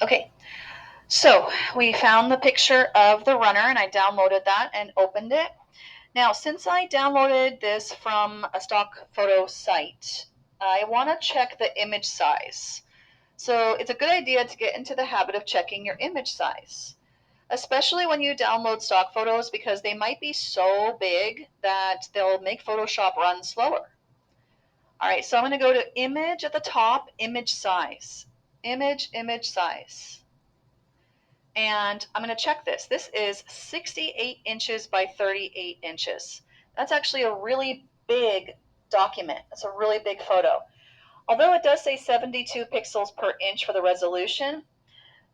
Okay, so we found the picture of the runner and I downloaded that and opened it. Now, since I downloaded this from a stock photo site, I want to check the image size. So it's a good idea to get into the habit of checking your image size, especially when you download stock photos, because they might be so big that they'll make Photoshop run slower. All right, so I'm going to go to image at the top, image size, image size. And I'm going to check this. This is 68 inches by 38 inches. That's actually a really big document. That's a really big photo. Although it does say 72 pixels per inch for the resolution,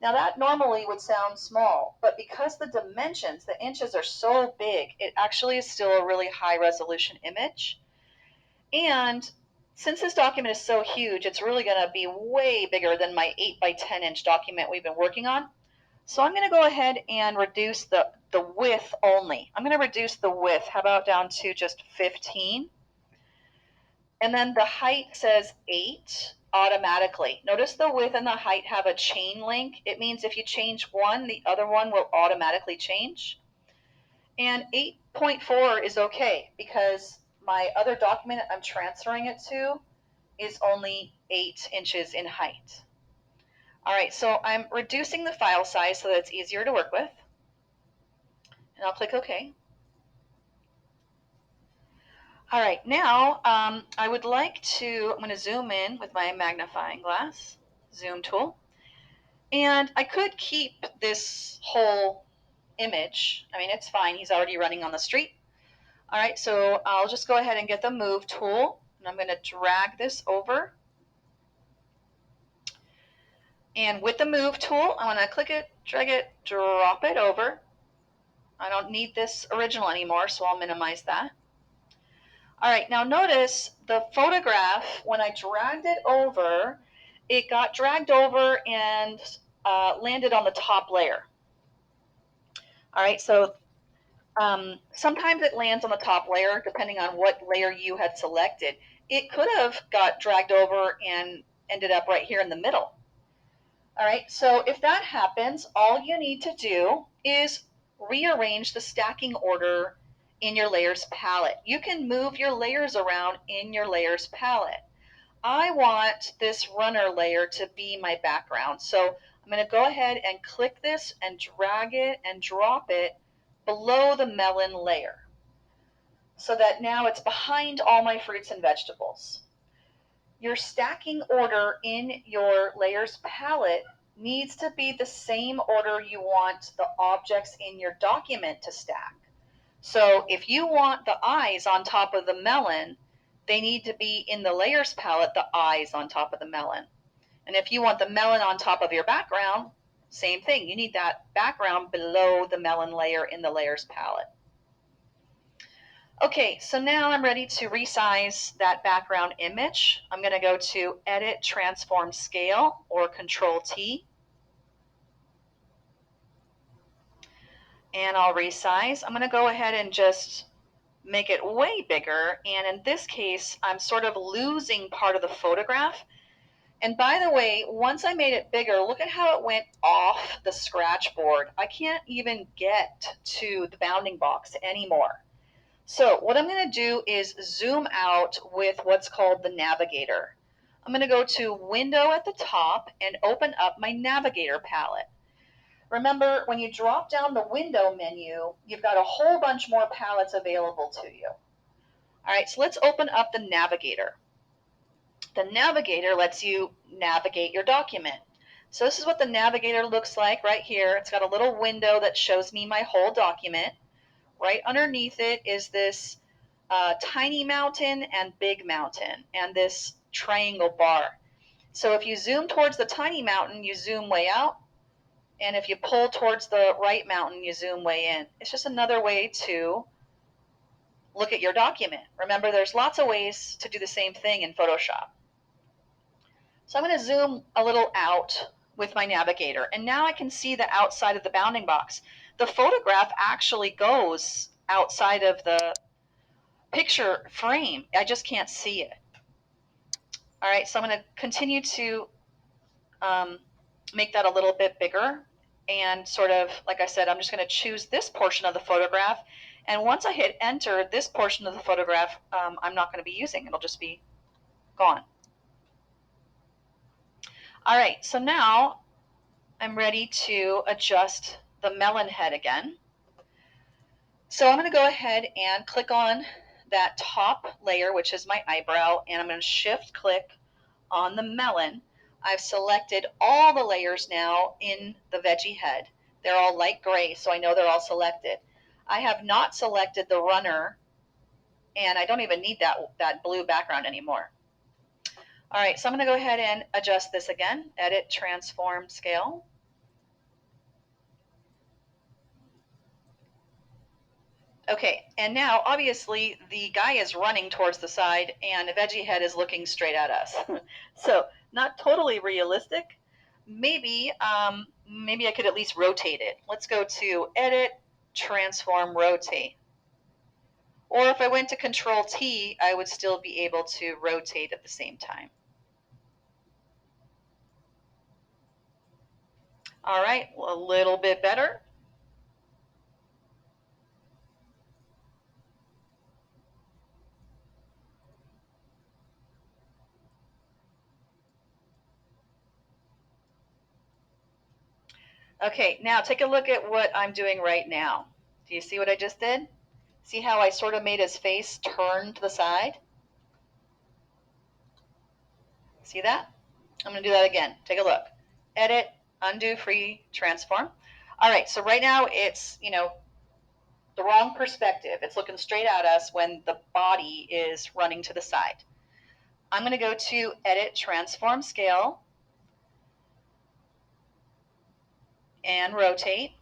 now that normally would sound small, but because the dimensions, the inches are so big, it actually is still a really high resolution image. And since this document is so huge, it's really going to be way bigger than my 8 by 10 inch document we've been working on. So I'm going to go ahead and reduce the width only. I'm going to reduce the width. How about down to just 15? And then the height says 8 automatically. Notice the width and the height have a chain link. It means if you change one, the other one will automatically change. And 8.4 is okay because my other document I'm transferring it to is only 8 inches in height. All right, so I'm reducing the file size so that it's easier to work with. And I'll click OK. All right, now I would like to, I'm going to zoom in with my magnifying glass, zoom tool. And I could keep this whole image. I mean, it's fine. He's already running on the street. All right, so I'll just go ahead and get the move tool. And I'm going to drag this over. And with the move tool, I'm going to click it, drag it, drop it over. I don't need this original anymore, so I'll minimize that. All right, now notice the photograph, when I dragged it over, it got dragged over and landed on the top layer. All right, so sometimes it lands on the top layer depending on what layer you had selected. It could have got dragged over and ended up right here in the middle. All right, so if that happens, all you need to do is rearrange the stacking order in your layers palette. You can move your layers around in your layers palette. I want this runner layer to be my background. So I'm going to go ahead and click this and drag it and drop it below the melon layer so that now it's behind all my fruits and vegetables. Your stacking order in your layers palette needs to be the same order you want the objects in your document to stack. So if you want the eyes on top of the melon, they need to be in the layers palette, the eyes on top of the melon. And if you want the melon on top of your background, same thing. You need that background below the melon layer in the layers palette. Okay, so now I'm ready to resize that background image. I'm going to go to Edit, Transform, Scale, or Control T. And I'll resize. I'm going to go ahead and just make it way bigger. And in this case, I'm sort of losing part of the photograph. And by the way, once I made it bigger, look at how it went off the scratch board. I can't even get to the bounding box anymore. So what I'm going to do is zoom out with what's called the navigator. I'm going to go to Window at the top and open up my navigator palette. Remember, when you drop down the window menu, you've got a whole bunch more palettes available to you. All right, so let's open up the navigator. The navigator lets you navigate your document. So this is what the navigator looks like right here. It's got a little window that shows me my whole document. Right underneath it is this tiny mountain and big mountain and this triangle bar. So if you zoom towards the tiny mountain, you zoom way out. And if you pull towards the right mountain, you zoom way in. It's just another way to look at your document. Remember, there's lots of ways to do the same thing in Photoshop. So I'm going to zoom a little out with my navigator. And now I can see the outside of the bounding box. The photograph actually goes outside of the picture frame. I just can't see it. All right, so I'm going to continue to make that a little bit bigger. And sort of, like I said, I'm just going to choose this portion of the photograph. And once I hit enter, this portion of the photograph I'm not going to be using. It'll just be gone. All right, so now I'm ready to adjust the melon head again. So I'm going to go ahead and click on that top layer, which is my eyebrow, and I'm going to shift click on the melon. I've selected all the layers now in the veggie head. They're all light gray, so I know they're all selected. I have not selected the runner, and I don't even need that blue background anymore. All right, so I'm going to go ahead and adjust this again. Edit, transform, scale. Okay, and now obviously the guy is running towards the side and the veggie head is looking straight at us. So not totally realistic. Maybe maybe I could at least rotate it. Let's go to Edit, Transform, Rotate. Or if I went to Control T, I would still be able to rotate at the same time. All right, well, a little bit better. Okay, now take a look at what I'm doing right now. Do you see what I just did? See how I sort of made his face turn to the side? See that? I'm going to do that again. Take a look. Edit, undo, free, transform. All right, so right now it's, the wrong perspective. It's looking straight at us when the body is running to the side. I'm going to go to Edit, Transform, Scale, and Rotate.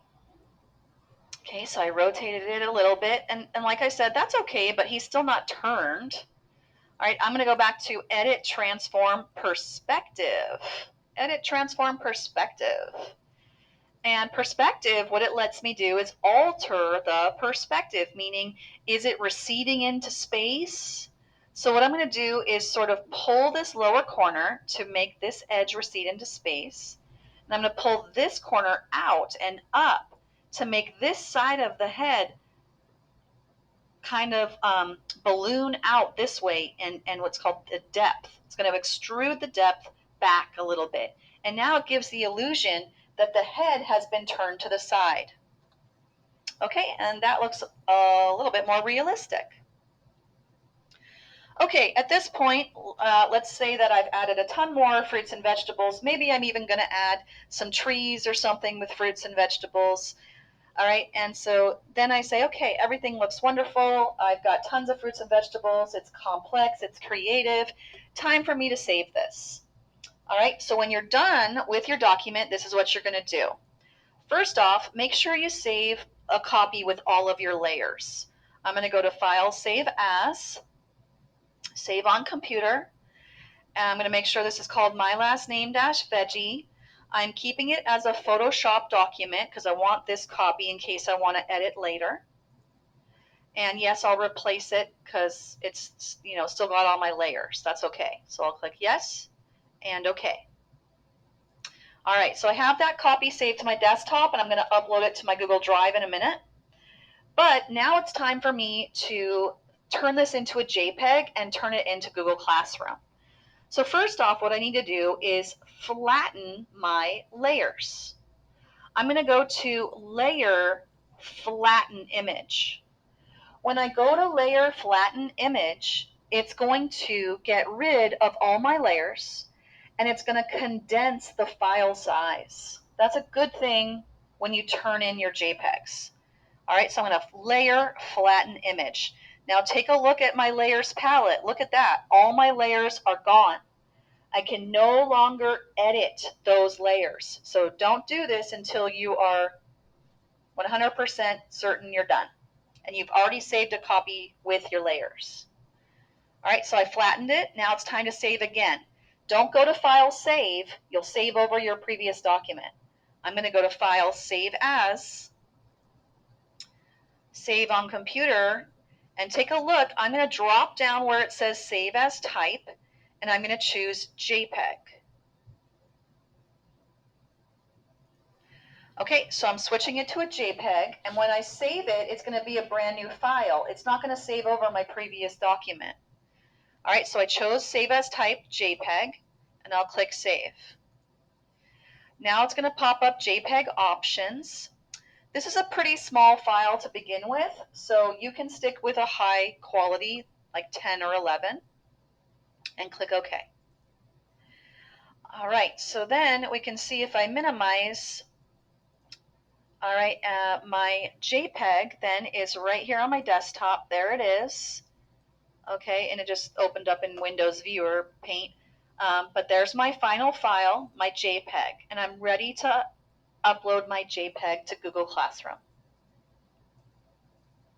Okay, so I rotated it a little bit, and like I said, that's okay, but he's still not turned. All right, I'm going to go back to Edit, Transform, Perspective. Edit, Transform, Perspective. And perspective, what it lets me do is alter the perspective, meaning is it receding into space? So what I'm going to do is sort of pull this lower corner to make this edge recede into space. And I'm going to pull this corner out and up to make this side of the head kind of balloon out this way and what's called the depth. It's going to extrude the depth back a little bit. And now it gives the illusion that the head has been turned to the side. Okay, and that looks a little bit more realistic. Okay, at this point, let's say that I've added a ton more fruits and vegetables. Maybe I'm even going to add some trees or something with fruits and vegetables. All right, and so then I say, okay, everything looks wonderful. I've got tons of fruits and vegetables. It's complex, it's creative. Time for me to save this. All right, so when you're done with your document, this is what you're going to do. First off, make sure you save a copy with all of your layers. I'm going to go to File, Save As, Save on Computer. And I'm going to make sure this is called My Last Name Veggie. I'm keeping it as a Photoshop document because I want this copy in case I want to edit later. And yes, I'll replace it because it's still got all my layers. That's okay. So I'll click yes and okay. All right, so I have that copy saved to my desktop and I'm going to upload it to my Google Drive in a minute. But now it's time for me to turn this into a JPEG and turn it into Google Classroom. So first off, what I need to do is flatten my layers. I'm going to go to Layer, Flatten Image. When I go to Layer, Flatten Image, it's going to get rid of all my layers and it's going to condense the file size. That's a good thing when you turn in your JPEGs. All right, so I'm going to Layer, Flatten Image. Now take a look at my layers palette. Look at that. All my layers are gone. I can no longer edit those layers. So don't do this until you are 100% certain you're done. And you've already saved a copy with your layers. All right, so I flattened it. Now it's time to save again. Don't go to File, Save. You'll save over your previous document. I'm going to go to File, Save As, Save on Computer, and take a look. I'm going to drop down where it says Save As Type, and I'm going to choose JPEG. Okay, so I'm switching it to a JPEG, and when I save it, it's going to be a brand new file. It's not going to save over my previous document. All right, so I chose Save as Type JPEG, and I'll click Save. Now it's going to pop up JPEG options. This is a pretty small file to begin with, so you can stick with a high quality, like 10 or 11, and click OK. All right, so then we can see if I minimize. All right, my JPEG then is right here on my desktop. There it is. Okay, and it just opened up in Windows Viewer Paint. But there's my final file, my JPEG, and I'm ready to upload my JPEG to Google Classroom.